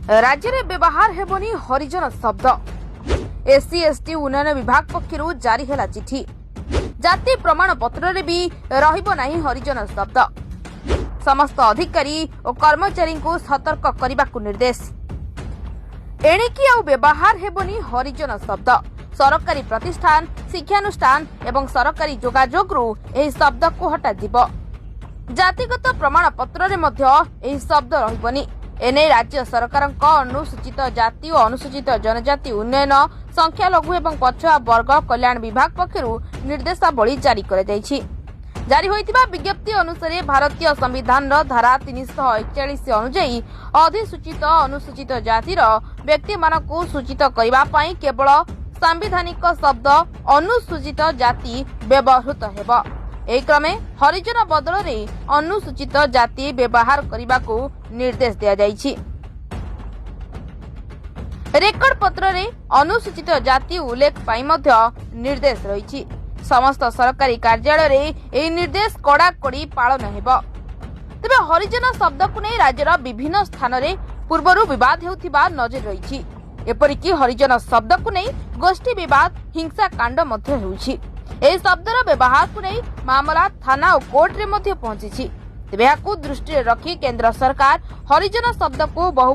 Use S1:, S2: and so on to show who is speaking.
S1: राज्य में व्यवहार हेबनी हरिजन शब्द। एससी एसटी उन्नयन विभाग पक्षर जारी है चिठी। जाति प्रमाण पत्र भी रहिबो नहीं हरिजन शब्द। समस्त अधिकारी और कर्मचारी को सतर्क करने को निर्देश। एणिकी आउ व्यवहार हेबनी हरिजन शब्द। सरकारी प्रतिष्ठान शिक्षानुष्ठान एवं सरकारी जोगाजोगरू एही शब्द को हटा दिबो। जातिगत प्रमाण पत्र रे मध्य एही शब्द रहिबनी। एने राज्य सरकार अनुसूचित जाति और अनुसूचित जनजाति उन्नयन संख्यालघु एवं पछुआ वर्ग कल्याण विभाग पक्षर निर्देशावली जारी कर जारी होइतिबा विज्ञप्ति अनुसार भारतीय संविधान धारा 341 अनुଯାयी अधिसूचित अनुसूचित जातिर व्यक्ति मानक सूचित करने केवल सांविधानिक शब्द अनुसूचित जाति व्यवहृत हेबो। एही क्रमे हरिजन बदल रे अनुसूचित जाति व्यवहार करने को निर्देश दिया जाइछि। रेकर्ड पत्र रे अनुसूचित जाति उल्लेख पाई मध्य निर्देश रही। समस्त सरकारी कार्यालय रे एही निर्देश कड़ाकड़ी पालन हेबो। तेबे हरिजन शब्द को नहीं राज्यर विभिन्न स्थान रे पूर्वरु विवाद हेउथिबा नजर रही। एपरिकी हरिजन शब्द को नहीं गोष्ठी विवाद हिंसा कांड मध्य हेउछि। एही शब्दर व्यवहार को नहीं मामला थाना और कोर्ट रे मध्य पहुंची। तेबे दृष्टि रखी केंद्र सरकार हरिजन शब्द को बहु